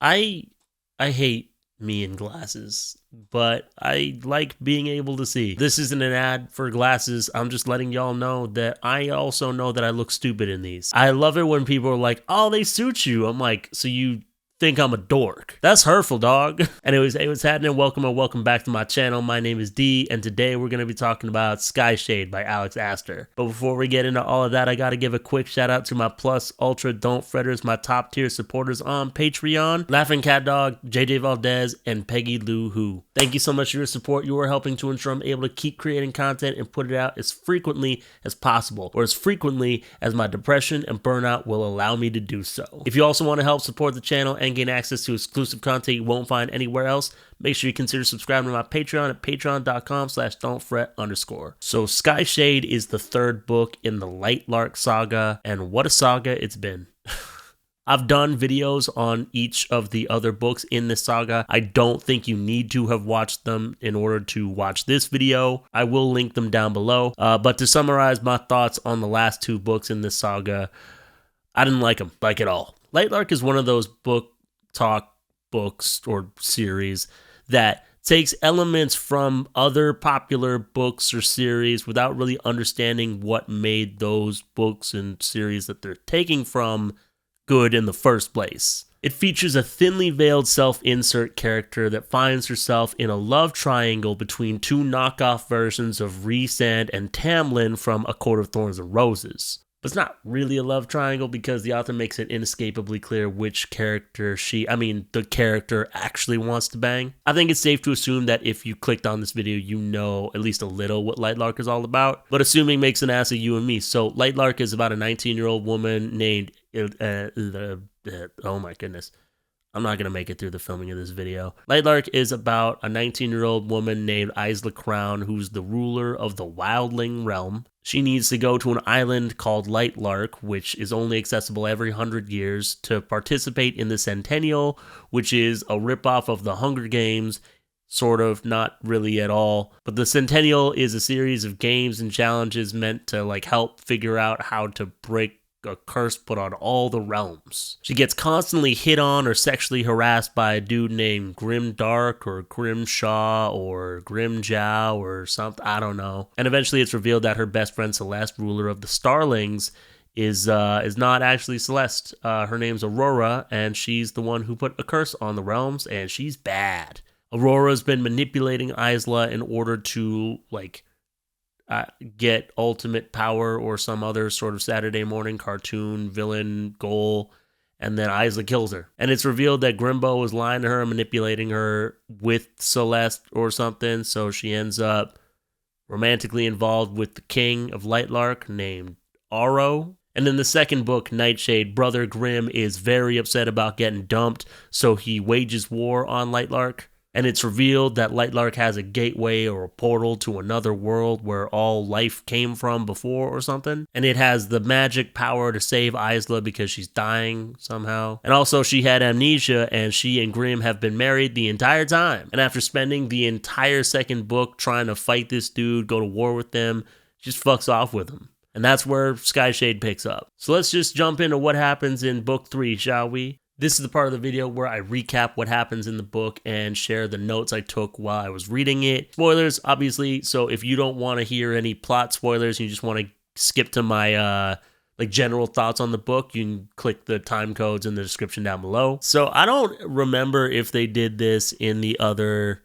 I hate me in glasses, but I like being able to see. This isn't an ad for glasses. I'm just letting y'all know that I also know that I look stupid in these. I love it when people are like, oh, they suit you. I'm like, so you think I'm a dork? That's hurtful, dog. Anyways, hey, what's happening? Welcome back to my channel. My name is D, and today we're going to be talking about Skyshade by Alex Aster. But before we get into all of that, I got to give a quick shout out to my Plus Ultra Don't Fretters, my top tier supporters on Patreon, Laughing Cat Dog, JJ Valdez, and Peggy Lou Who. Thank you so much for your support. You are helping to ensure I'm able to keep creating content and put it out as frequently as possible, or as frequently as my depression and burnout will allow me to do so. If you also want to help support the channel and gain access to exclusive content you won't find anywhere else, make sure you consider subscribing to my Patreon at patreon.com/don'tfret_. So Skyshade is the third book in the Lightlark Saga, and what a saga it's been. I've done videos on each of the other books in this saga. I don't think you need to have watched them in order to watch this video. I will link them down below. But to summarize my thoughts on the last two books in this saga, I didn't like them, like at all. Lightlark is one of those booktok books or series that takes elements from other popular books or series without really understanding what made those books and series that they're taking from good in the first place. It features a thinly veiled self-insert character that finds herself in a love triangle between two knockoff versions of Rhysand and Tamlin from A Court of Thorns and Roses. But it's not really a love triangle because the author makes it inescapably clear which character the character actually wants to bang. I think it's safe to assume that if you clicked on this video, you know at least a little what Lightlark is all about. But assuming makes an ass of you and me. So Lightlark is about a 19-year-old woman named oh my goodness. I'm not going to make it through the filming of this video. Lightlark is about a 19-year-old woman named Isla Crown, who's the ruler of the Wildling realm. She needs to go to an island called Lightlark, which is only accessible every 100 years, to participate in the Centennial, which is a ripoff of the Hunger Games, sort of, not really at all. But the Centennial is a series of games and challenges meant to help figure out how to break a curse put on all the realms. She gets constantly hit on or sexually harassed by a dude named Grimdark or Grimshaw or Grimjow or something, I don't know. And eventually it's revealed that her best friend Celeste, ruler of the Starlings, is not actually Celeste. Her name's Aurora, and she's the one who put a curse on the realms, and she's bad. Aurora's been manipulating Isla in order to get ultimate power or some other sort of Saturday morning cartoon villain goal, and then Isla kills her. And it's revealed that Grimbo was lying to her and manipulating her with Celeste or something, so she ends up romantically involved with the king of Lightlark named Aro. And in the second book, Nightshade, Brother Grim is very upset about getting dumped, so he wages war on Lightlark. And it's revealed that Lightlark has a gateway or a portal to another world where all life came from before or something. And it has the magic power to save Isla because she's dying somehow. And also she had amnesia, and she and Grim have been married the entire time. And after spending the entire second book trying to fight this dude, go to war with them, she just fucks off with him. And that's where Skyshade picks up. So let's just jump into what happens in book 3, shall we? This is the part of the video where I recap what happens in the book and share the notes I took while I was reading it. Spoilers, obviously, so if you don't want to hear any plot spoilers and you just want to skip to my general thoughts on the book, you can click the time codes in the description down below. So I don't remember if they did this in the other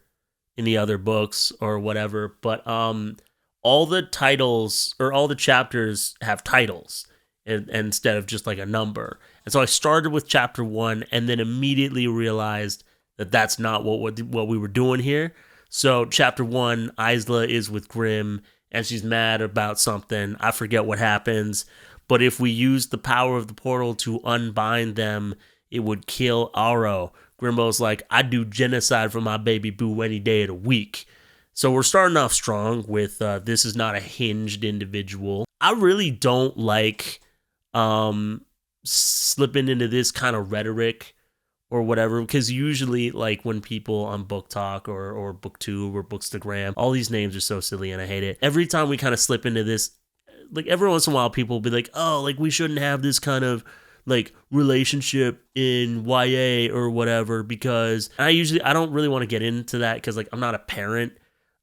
books or whatever, but all the titles or all the chapters have titles instead of just like a number. And so I started with chapter 1 and then immediately realized that that's not what we were doing here. So chapter 1, Isla is with Grim and she's mad about something. I forget what happens. But if we use the power of the portal to unbind them, it would kill Aro. Grimbo's like, I'd do genocide for my baby boo any day of the week. So we're starting off strong with this is not a hinged individual. I really don't like slipping into this kind of rhetoric or whatever, because usually when people on BookTok or BookTube or Bookstagram, all these names are so silly and I hate it. Every time we kind of slip into this, every once in a while people will be like, oh, we shouldn't have this kind of like relationship in YA or whatever, because I don't really want to get into that because like I'm not a parent.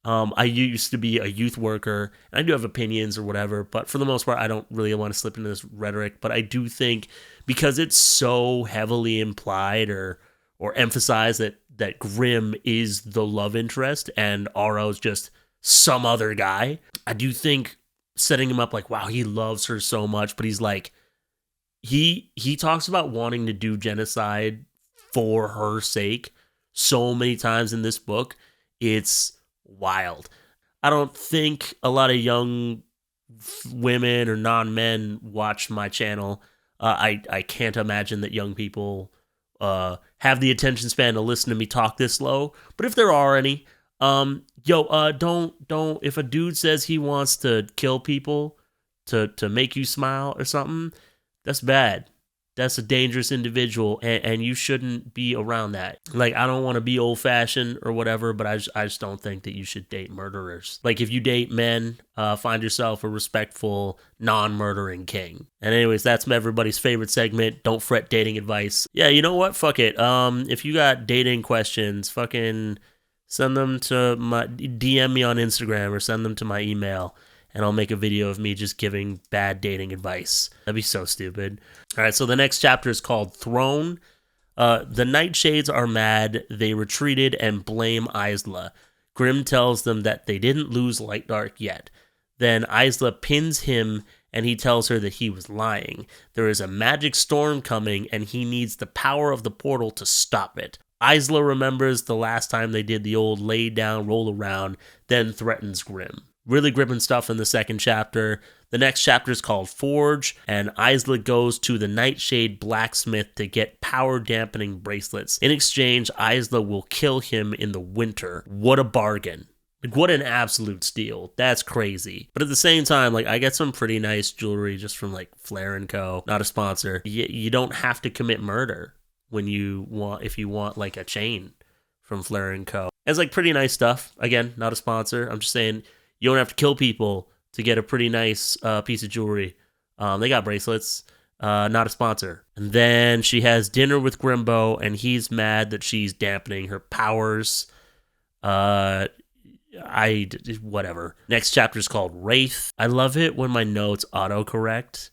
I used to be a youth worker, and I do have opinions or whatever, but for the most part, I don't really want to slip into this rhetoric. But I do think because it's so heavily implied or emphasized that Grimm is the love interest and Aro's just some other guy, I do think setting him up like, wow, he loves her so much, but he's like, he talks about wanting to do genocide for her sake so many times in this book. It's wild. I don't think a lot of young women or non-men watch my channel. I can't imagine that young people have the attention span to listen to me talk this slow. But if there are any, don't if a dude says he wants to kill people to make you smile or something, that's bad. That's a dangerous individual, and you shouldn't be around that. Like, I don't want to be old-fashioned or whatever, but I just don't think that you should date murderers. Like, if you date men, find yourself a respectful, non-murdering king. And anyways, that's everybody's favorite segment. Don't fret dating advice. Yeah, you know what? Fuck it. If you got dating questions, fucking send them to my DM me on Instagram or send them to my email, and I'll make a video of me just giving bad dating advice. That'd be so stupid. All right, so the next chapter is called Throne. The Nightshades are mad. They retreated and blame Isla. Grimm tells them that they didn't lose Lightlark yet. Then Isla pins him, and he tells her that he was lying. There is a magic storm coming, and he needs the power of the portal to stop it. Isla remembers the last time they did the old lay down, roll around, then threatens Grimm. Really gripping stuff in the second chapter. The next chapter is called Forge, and Isla goes to the Nightshade blacksmith to get power-dampening bracelets. In exchange, Isla will kill him in the winter. What a bargain. Like, what an absolute steal. That's crazy. But at the same time, like, I get some pretty nice jewelry just from, like, Flair & Co. Not a sponsor. You don't have to commit murder if you want, like, a chain from Flair & Co. It's, like, pretty nice stuff. Again, not a sponsor. I'm just saying, you don't have to kill people to get a pretty nice piece of jewelry. They got bracelets. Not a sponsor. And then she has dinner with Grimbo, and he's mad that she's dampening her powers. Whatever. Next chapter is called Wraith. I love it when my notes autocorrect,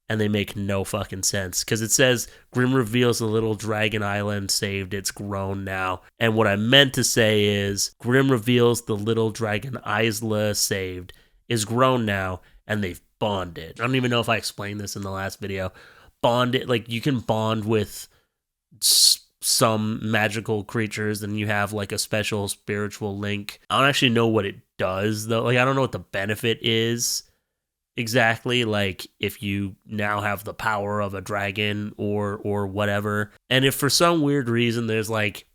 and they make no fucking sense. Because it says, Grimm reveals the little dragon island saved. It's grown now. And what I meant to say is, Grimm reveals the little dragon Isla saved is grown now, and they've bonded. I don't even know if I explained this in the last video. Bonded, like, you can bond with some magical creatures, and you have, like, a special spiritual link. I don't actually know what it does, though. Like, I don't know what the benefit is exactly, like if you now have the power of a dragon or whatever. And if for some weird reason there's like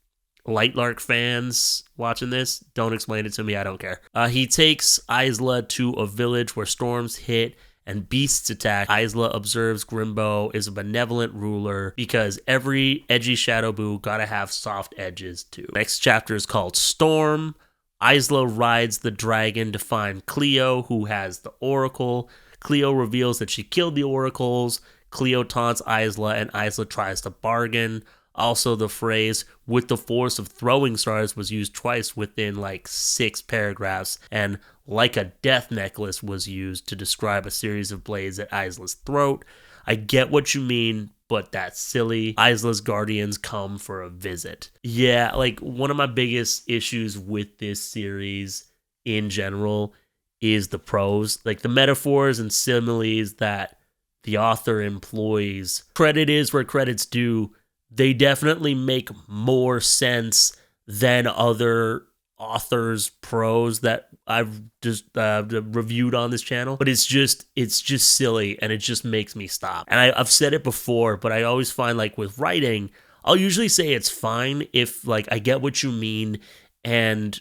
Lightlark fans watching this, don't explain it to me, I don't care. He takes Isla to a village where storms hit and beasts attack. Isla observes Grimbo is a benevolent ruler because every edgy shadow boo gotta have soft edges too. Next chapter is called Storm. Isla rides the dragon to find Cleo, who has the Oracle. Cleo reveals that she killed the Oracles. Cleo taunts Isla, and Isla tries to bargain. Also, the phrase, with the force of throwing stars, was used twice within like 6 paragraphs, and like a death necklace was used to describe a series of blades at Isla's throat. I get what you mean, but that's silly. Isla's guardians come for a visit. Yeah, like, one of my biggest issues with this series in general is the prose. Like, the metaphors and similes that the author employs. Credit is where credit's due. They definitely make more sense than other authors' prose that I've just reviewed on this channel, but it's just silly, and it just makes me stop. And I've said it before, but I always find, like, with writing, I'll usually say it's fine if, like, I get what you mean and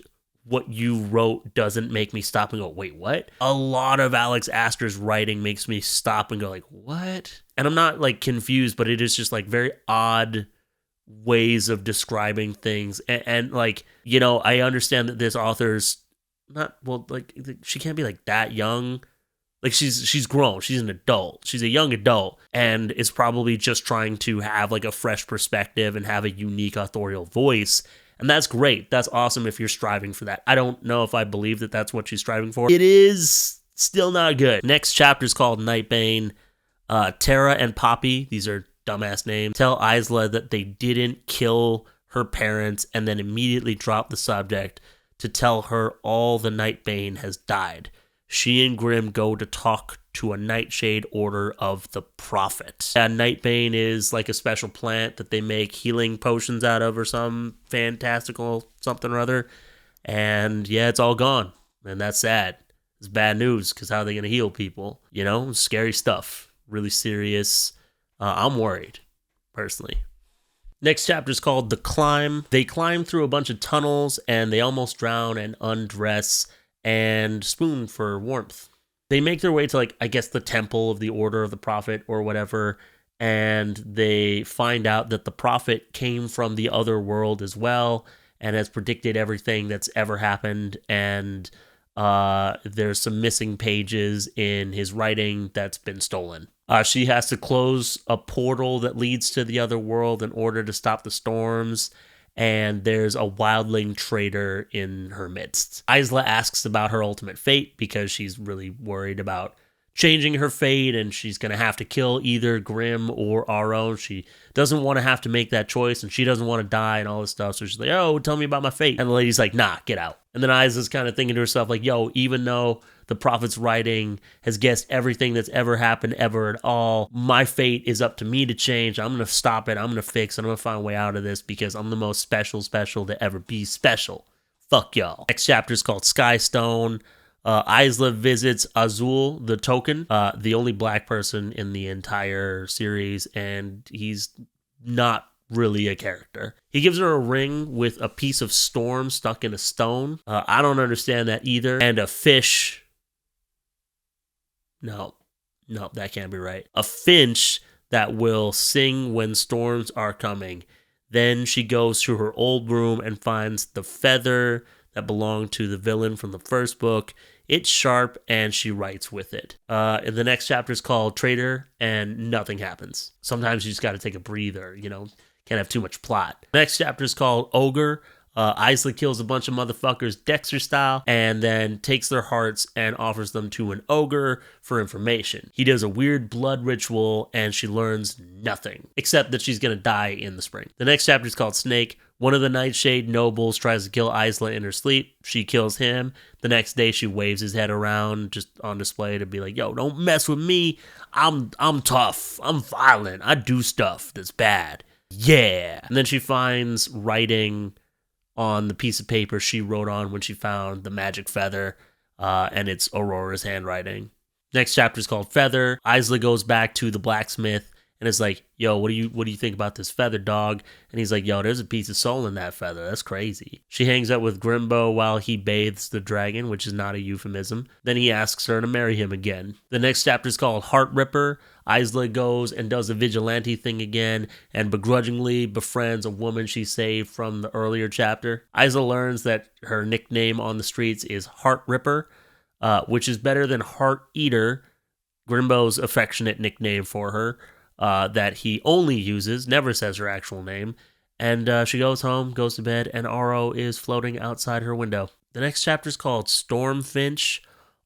what you wrote doesn't make me stop and go, wait, what? A lot of Alex Aster's writing makes me stop and go, like, what? And I'm not, like, confused, but it is just, like, very odd ways of describing things. And like, you know, I understand that this author's not, well, like, she can't be, like, that young Like she's grown. She's an adult. She's a young adult and is probably just trying to have like a fresh perspective and have a unique authorial voice. And that's great. That's awesome if you're striving for that. I don't know if I believe that that's what she's striving for. It is still not good. Next chapter is called Nightbane. Tara and Poppy, these are dumbass names, tell Isla that they didn't kill her parents and then immediately drop the subject to tell her all the Nightbane has died. She and Grimm go to talk to a Nightshade order of the Prophet. And Nightbane is like a special plant that they make healing potions out of or some fantastical something or other. And yeah, it's all gone. And that's sad. It's bad news because how are they going to heal people? You know, scary stuff. Really serious. I'm worried, personally. Next chapter is called The Climb. They climb through a bunch of tunnels and they almost drown and undress and spoon for warmth. They make their way to, like, I guess the temple of the Order of the Prophet or whatever, and they find out that the Prophet came from the other world as well and has predicted everything that's ever happened, and there's some missing pages in his writing that's been stolen. She has to close a portal that leads to the other world in order to stop the storms, and there's a wildling trader in her midst. Isla asks about her ultimate fate because she's really worried about changing her fate, and she's going to have to kill either Grimm or Aro. She doesn't want to have to make that choice, and she doesn't want to die and all this stuff, so she's like, oh, tell me about my fate. And the lady's like, nah, get out. And then Isla's kind of thinking to herself, like, yo, even though the Prophet's writing has guessed everything that's ever happened ever at all, my fate is up to me to change. I'm going to stop it. I'm going to fix it. I'm going to find a way out of this because I'm the most special to ever be special. Fuck y'all. Next chapter is called Skystone. Isla visits Azul, the token, the only black person in the entire series, and he's not really a character. He gives her a ring with a piece of storm stuck in a stone. I don't understand that either. And a fish. No, that can't be right. A finch that will sing when storms are coming. Then she goes to her old room and finds the feather that belonged to the villain from the first book. It's sharp, and she writes with it. And the next chapter is called Traitor, and nothing happens. Sometimes you just got to take a breather, you know, can't have too much plot. The next chapter is called Ogre. Isla kills a bunch of motherfuckers Dexter style, and then takes their hearts and offers them to an ogre for information. He does a weird blood ritual, and she learns nothing, except that she's going to die in the spring. The next chapter is called Snake. One of the Nightshade nobles tries to kill Isla in her sleep. She kills him. The next day, she waves his head around just on display to be like, yo, don't mess with me. I'm tough. I'm violent. I do stuff that's bad. Yeah. And then she finds writing on the piece of paper she wrote on when she found the magic feather, and it's Aurora's handwriting. Next chapter is called Feather. Isla goes back to the blacksmith and is like, yo, what do you think about this feather, dog? And he's like, yo, there's a piece of soul in that feather. That's crazy. She hangs out with Grimbo while he bathes the dragon, which is not a euphemism. Then he asks her to marry him again. The next chapter is called Heart Ripper. Isla goes and does the vigilante thing again and begrudgingly befriends a woman she saved from the earlier chapter. Isla learns that her nickname on the streets is Heart Ripper, which is better than Heart Eater, Grimbo's affectionate nickname for her. That he only uses, never says her actual name. And she goes home, goes to bed, and Aro is floating outside her window. The next chapter is called Stormfinch.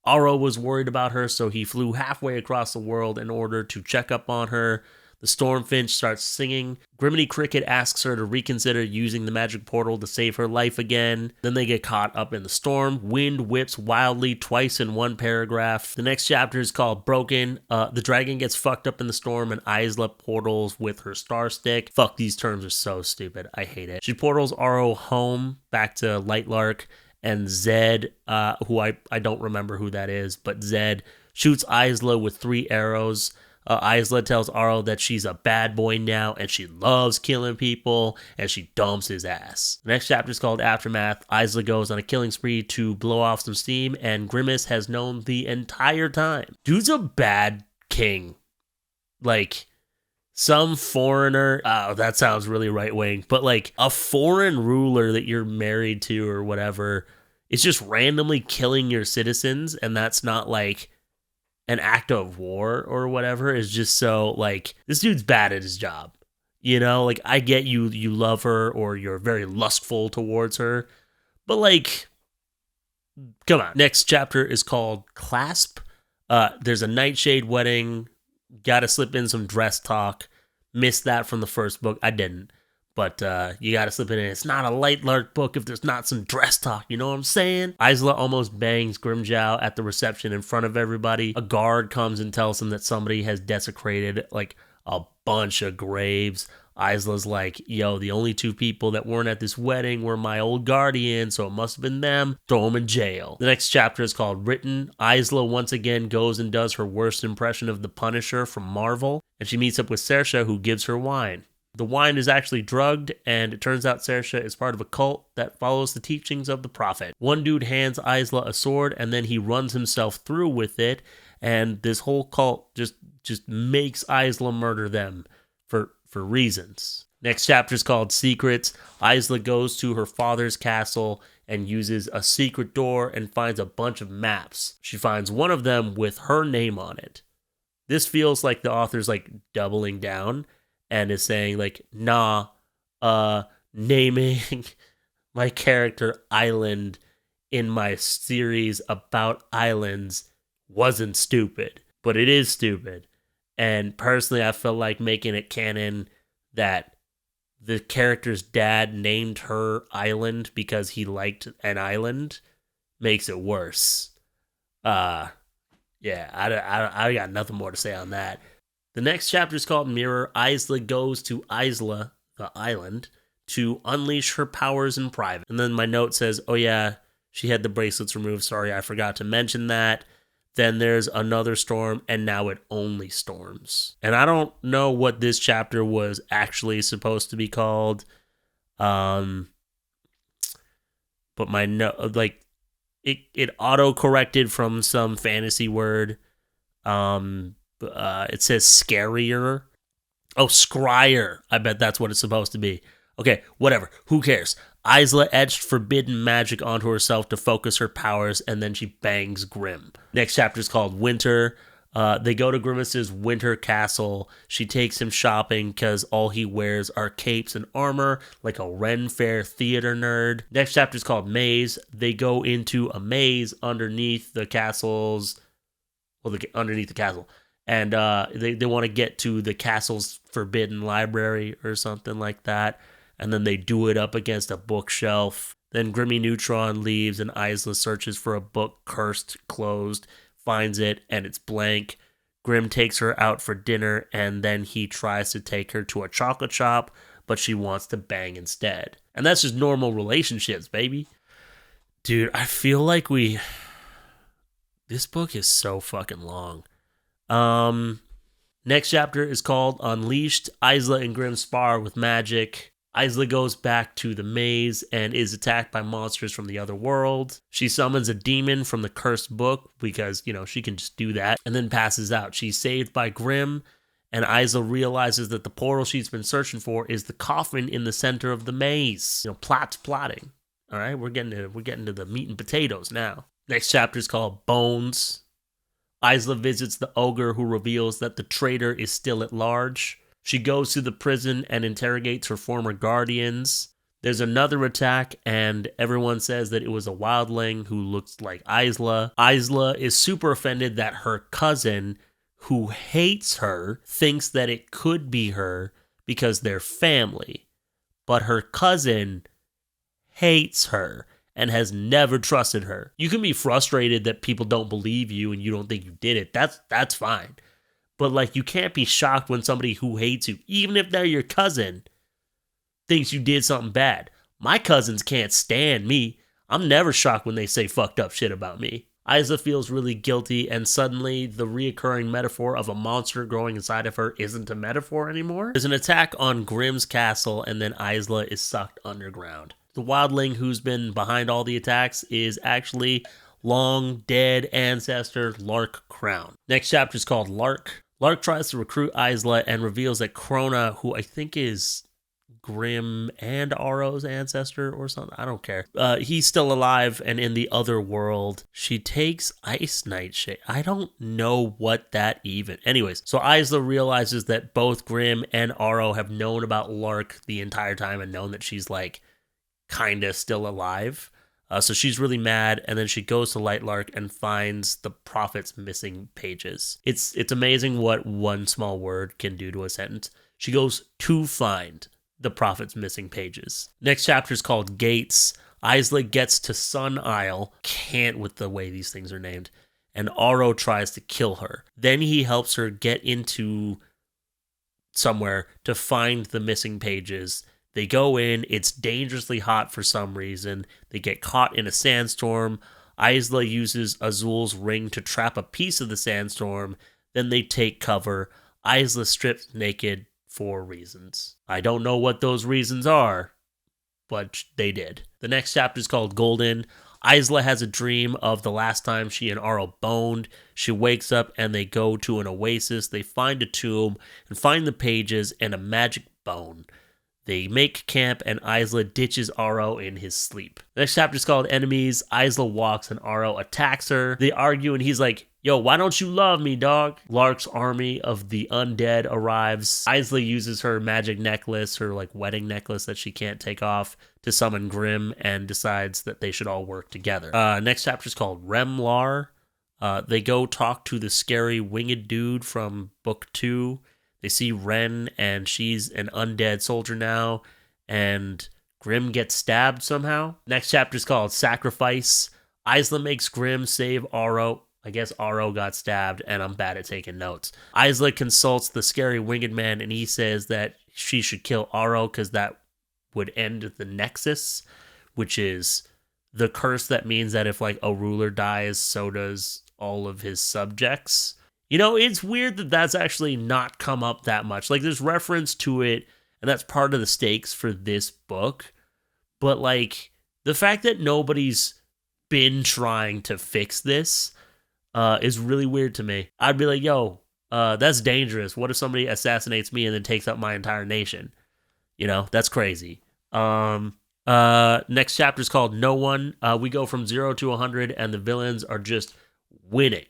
Aro was worried about her, so he flew halfway across the world in order to check up on her. The Stormfinch starts singing. Griminy Cricket asks her to reconsider using the magic portal to save her life again. Then they get caught up in the storm. Wind whips wildly twice in one paragraph. The next chapter is called Broken. The dragon gets fucked up in the storm and Isla portals with her star stick. Fuck, these terms are so stupid. I hate it. She portals Aro home back to Lightlark, and Zed, who I don't remember who that is, but Zed shoots Isla with 3 arrows. Isla tells Aro that she's a bad boy now and she loves killing people, and she dumps his ass. The next chapter is called Aftermath. Isla goes on a killing spree to blow off some steam, and Grimace has known the entire time. Dude's a bad king. Like, some foreigner, that sounds really right-wing, but like a foreign ruler that you're married to or whatever is just randomly killing your citizens, and that's not like an act of war or whatever is just so, like, this dude's bad at his job. You know, like, I get you love her or you're very lustful towards her, but, like, come on. Next chapter is called Clasp. There's a Nightshade wedding. Gotta slip in some dress talk. Missed that from the first book. I didn't. But you gotta slip it in. It's not a Lightlark book if there's not some dress talk. You know what I'm saying? Isla almost bangs Grimjow at the reception in front of everybody. A guard comes and tells him that somebody has desecrated, like, a bunch of graves. Isla's like, yo, the only two people that weren't at this wedding were my old guardian, so it must have been them. Throw them in jail. The next chapter is called Written. Isla once again goes and does her worst impression of the Punisher from Marvel, and she meets up with Saoirse, who gives her wine. The wine is actually drugged, and it turns out Saoirse is part of a cult that follows the teachings of the Prophet. One dude hands Isla a sword, and then he runs himself through with it, and this whole cult just makes Isla murder them for reasons. Next chapter is called Secrets. Isla goes to her father's castle and uses a secret door and finds a bunch of maps. She finds one of them with her name on it. This feels like the author's, like, doubling down and is saying, like, nah, naming my character Island in my series about islands wasn't stupid, but it is stupid. And personally, I felt like making it canon that the character's dad named her Island because he liked an island makes it worse. Yeah, I got nothing more to say on that. The next chapter is called Mirror. Isla goes to Isla, the island, to unleash her powers in private. And then my note says, oh yeah, she had the bracelets removed. Sorry, I forgot to mention that. Then there's another storm, and now it only storms. And I don't know what this chapter was actually supposed to be called. But my note, like, it auto-corrected from some fantasy word. It says scarier. Oh, scryer. I bet that's what it's supposed to be. Okay, whatever. Who cares? Isla etched forbidden magic onto herself to focus her powers, and then she bangs Grim. Next chapter is called Winter. They go to Grimace's winter castle. She takes him shopping because all he wears are capes and armor, like a Ren Fair theater nerd. Next chapter is called Maze. They go into a maze underneath the castle's... Well, underneath the castle. And they want to get to the castle's forbidden library or something like that. And then they do it up against a bookshelf. Then Grimmy Neutron leaves and Isla searches for a book cursed, closed, finds it, and it's blank. Grim takes her out for dinner, and then he tries to take her to a chocolate shop, but she wants to bang instead. And that's just normal relationships, baby. Dude, I feel like this book is so fucking long. Next chapter is called Unleashed. Isla and Grim spar with magic. Isla goes back to the maze and is attacked by monsters from the other world. She summons a demon from the cursed book because, you know, she can just do that, and then passes out. She's saved by Grim, and Isla realizes that the portal she's been searching for is the coffin in the center of the maze. You know, plotting. All right, we're getting to the meat and potatoes now. Next chapter is called Bones. Isla visits the ogre, who reveals that the traitor is still at large. She goes to the prison and interrogates her former guardians. There's another attack, and everyone says that it was a wildling who looks like Isla. Isla is super offended that her cousin, who hates her, thinks that it could be her because they're family. But her cousin hates her and has never trusted her. You can be frustrated that people don't believe you and you don't think you did it. That's fine. But, like, you can't be shocked when somebody who hates you, even if they're your cousin, thinks you did something bad. My cousins can't stand me. I'm never shocked when they say fucked up shit about me. Isla feels really guilty, and suddenly the reoccurring metaphor of a monster growing inside of her isn't a metaphor anymore. There's an attack on Grimm's castle, and then Isla is sucked underground. The wildling who's been behind all the attacks is actually long dead ancestor Lark Crown. Next chapter is called Lark. Lark tries to recruit Isla and reveals that Krona, who I think is Grimm and Aro's ancestor or something. I don't care. He's still alive, and in the other world, she takes Ice Nightshade. I don't know what that even. Anyways, so Isla realizes that both Grimm and Aro have known about Lark the entire time and known that she's like kind of still alive. So she's really mad, and then she goes to Lightlark and finds the prophet's missing pages. It's amazing what one small word can do to a sentence. She goes to find the prophet's missing pages. Next chapter is called Gates. Isla gets to Sun Isle. Can't with the way these things are named. And Aro tries to kill her. Then he helps her get into somewhere to find the missing pages. They go in. It's dangerously hot for some reason. They get caught in a sandstorm. Isla uses Azul's ring to trap a piece of the sandstorm. Then they take cover. Isla strips naked for reasons. I don't know what those reasons are, but they did. The next chapter is called Golden. Isla has a dream of the last time she and Aro boned. She wakes up and they go to an oasis. They find a tomb and find the pages and a magic bone. They make camp and Isla ditches Aro in his sleep. The next chapter is called Enemies. Isla walks and Aro attacks her. They argue and he's like, yo, why don't you love me, dog? Lark's army of the undead arrives. Isla uses her magic necklace, her like wedding necklace that she can't take off, to summon Grimm and decides that they should all work together. Next chapter is called Remlar. They go talk to the scary winged dude from book 2. They see Ren, and she's an undead soldier now, and Grimm gets stabbed somehow. Next chapter is called Sacrifice. Isla makes Grimm save Aro. I guess Aro got stabbed, and I'm bad at taking notes. Isla consults the scary winged man, and he says that she should kill Aro because that would end the Nexus, which is the curse that means that if like a ruler dies, so does all of his subjects. You know, it's weird that that's actually not come up that much. Like, there's reference to it, and that's part of the stakes for this book. But, like, the fact that nobody's been trying to fix this is really weird to me. I'd be like, yo, that's dangerous. What if somebody assassinates me and then takes out my entire nation? You know, that's crazy. Next chapter is called No One. We go from 0 to 100, and the villains are just winning.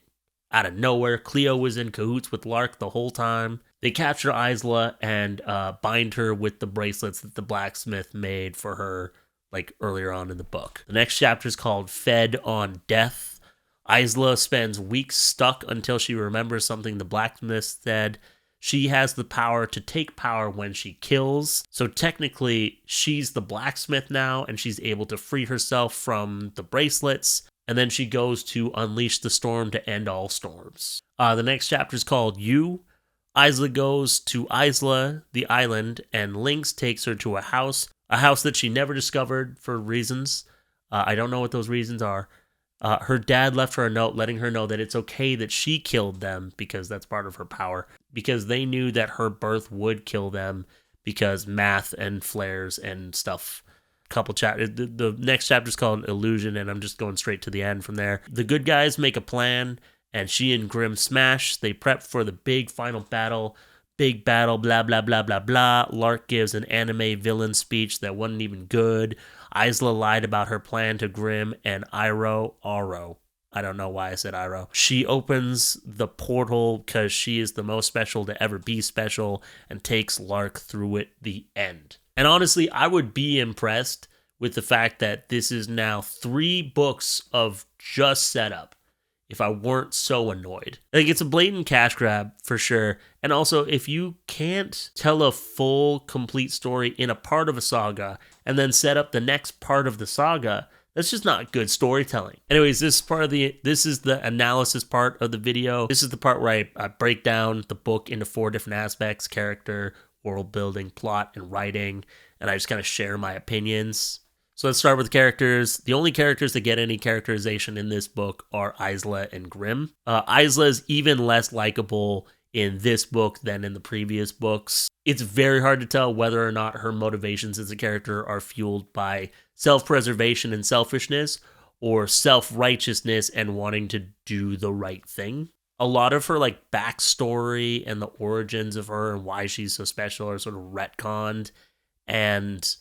Out of nowhere, Cleo was in cahoots with Lark the whole time. They capture Isla and bind her with the bracelets that the blacksmith made for her, like, earlier on in the book. The next chapter is called Fed on Death. Isla spends weeks stuck until she remembers something the blacksmith said. She has the power to take power when she kills. So technically, she's the blacksmith now, and she's able to free herself from the bracelets. And then she goes to unleash the storm to end all storms. The next chapter is called You. Isla goes to Isla, the island, and Lynx takes her to a house that she never discovered for reasons. I don't know what those reasons are. Her dad left her a note letting her know that it's okay that she killed them because that's part of her power. Because they knew that her birth would kill them because math and flares and stuff. Couple chapters. The next chapter is called Illusion, and I'm just going straight to the end from there. The good guys make a plan, and she and Grimm smash. They prep for the big final battle. Big battle, blah, blah, blah, blah, blah. Lark gives an anime villain speech that wasn't even good. Isla lied about her plan to Grimm and Aro. I don't know why I said Iro. She opens the portal because she is the most special to ever be special and takes Lark through it, the end. And honestly, I would be impressed with the fact that this is now 3 books of just setup if I weren't so annoyed. Like, it's a blatant cash grab for sure. And also, if you can't tell a full, complete story in a part of a saga and then set up the next part of the saga, that's just not good storytelling. Anyways, this is the analysis part of the video. This is the part where I break down the book into 4 different aspects: character, world building, plot, and writing, and I just kind of share my opinions. So let's start with the characters. The only characters that get any characterization in this book are Isla and Grimm. Isla is even less likable in this book than in the previous books. It's very hard to tell whether or not her motivations as a character are fueled by self-preservation and selfishness, or self-righteousness and wanting to do the right thing. A lot of her like backstory and the origins of her and why she's so special are sort of retconned, and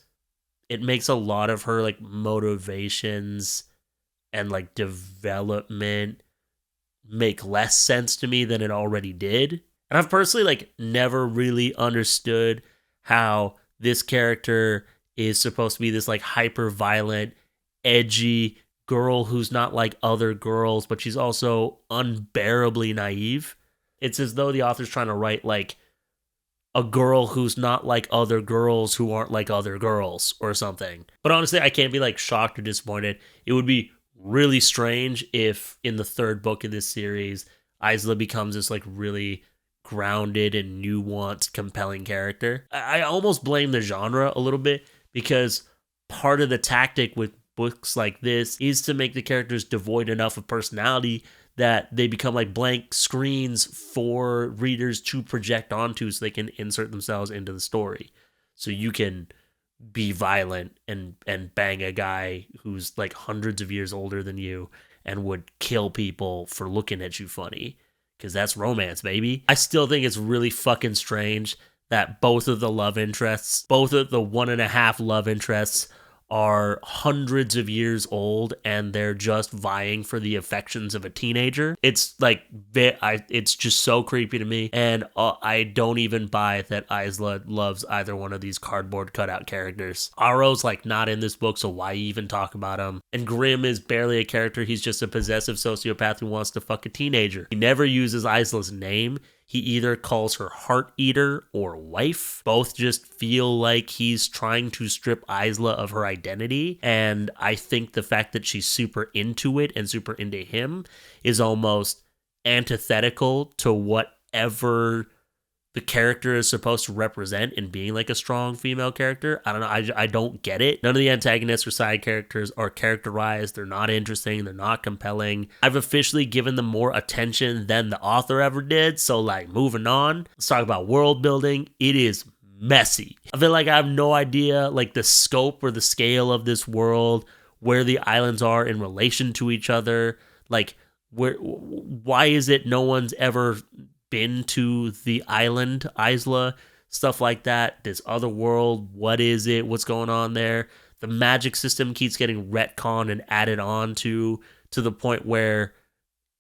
it makes a lot of her like motivations and like development make less sense to me than it already did. And I've personally like never really understood how this character is supposed to be this like hyper violent, edgy girl who's not like other girls, but she's also unbearably naive. It's as though the author's trying to write like a girl who's not like other girls who aren't like other girls or something. But honestly, I can't be like shocked or disappointed. It would be really strange if in the third book of this series, Isla becomes this like really grounded and nuanced, compelling character. I almost blame the genre a little bit, because part of the tactic with books like this is to make the characters devoid enough of personality that they become like blank screens for readers to project onto so they can insert themselves into the story. So you can be violent and bang a guy who's like hundreds of years older than you and would kill people for looking at you funny, because that's romance, baby. I still think it's really fucking strange that both of the 1.5 love interests are hundreds of years old and they're just vying for the affections of a teenager. It's like, it's just so creepy to me, and I don't even buy that Isla loves either one of these cardboard cutout characters. Aro's like not in this book, so why even talk about him? And Grimm is barely a character. He's just a possessive sociopath who wants to fuck a teenager. He never uses Isla's name. He either calls her Heart Eater or Wife. Both just feel like he's trying to strip Isla of her identity. And I think the fact that she's super into it and super into him is almost antithetical to whatever the character is supposed to represent in being like a strong female character. I don't know. I don't get it. None of the antagonists or side characters are characterized. They're not interesting. They're not compelling. I've officially given them more attention than the author ever did. So like, moving on. Let's talk about world building. It is messy. I feel like I have no idea like the scope or the scale of this world, where the islands are in relation to each other. Like, why is it no one's ever been to the island, Isla, stuff like that, this other world, what is it, what's going on there? The magic system keeps getting retconned and added on to the point where,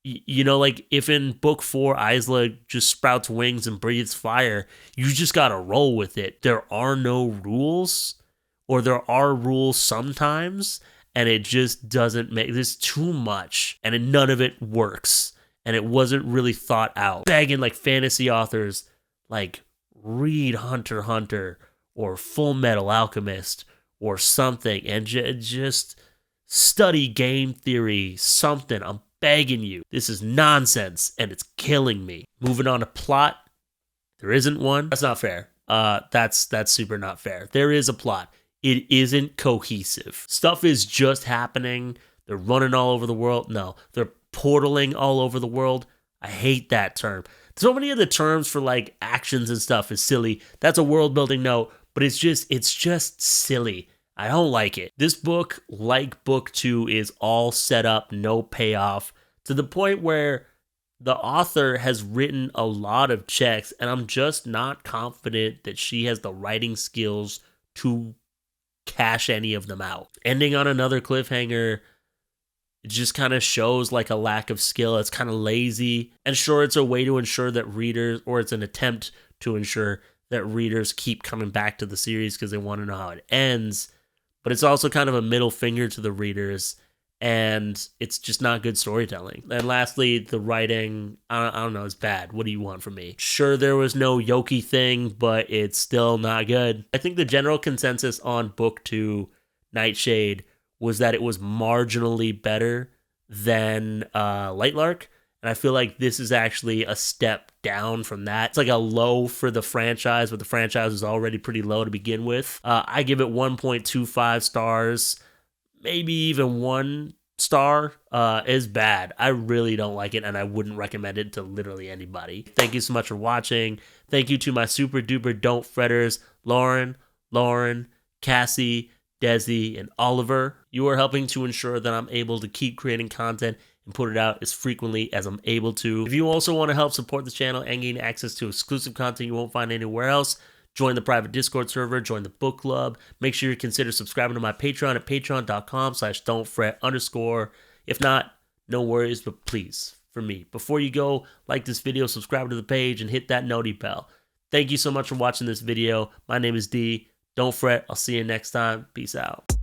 you know, like if in book 4 Isla just sprouts wings and breathes fire, you just gotta roll with it. There are no rules, or there are rules sometimes, and it just doesn't make this too much, and none of it works. And it wasn't really thought out. Begging like fantasy authors, like read Hunter x Hunter or Full Metal Alchemist or something, and just study game theory, something. I'm begging you. This is nonsense, and it's killing me. Moving on to plot. There isn't one. That's not fair. That's super not fair. There is a plot. It isn't cohesive. Stuff is just happening. They're running all over the world. No, they're portaling all over the world. I hate that term. So many of the terms for like actions and stuff is silly. That's a world building note, but it's just silly. I don't like it. This book, like book 2, is all set up, no payoff, to the point where the author has written a lot of checks, and I'm just not confident that she has the writing skills to cash any of them out. Ending on another cliffhanger, it just kind of shows like a lack of skill. It's kind of lazy. And sure, it's a way to ensure that readers, or it's an attempt to ensure that readers keep coming back to the series because they want to know how it ends. But it's also kind of a middle finger to the readers, and it's just not good storytelling. And lastly, the writing, I don't know, it's bad. What do you want from me? Sure, there was no Yoki thing, but it's still not good. I think the general consensus on book 2, Nightshade, was that it was marginally better than Lightlark. And I feel like this is actually a step down from that. It's like a low for the franchise, but the franchise was already pretty low to begin with. I give it 1.25 stars, maybe even 1 star. Is bad. I really don't like it, and I wouldn't recommend it to literally anybody. Thank you so much for watching. Thank you to my super duper don't fretters, Lauren, Cassie, Desi, and Oliver. You are helping to ensure that I'm able to keep creating content and put it out as frequently as I'm able to. If you also want to help support the channel and gain access to exclusive content you won't find anywhere else, Join the private Discord server, join the book club. Make sure you consider subscribing to my Patreon at patreon.com/don'tfret_. If not, no worries, but please, for me, before you go, like this video, subscribe to the page, and hit that noti bell. Thank you so much for watching this video. My name is D. Don't fret. I'll see you next time. Peace out.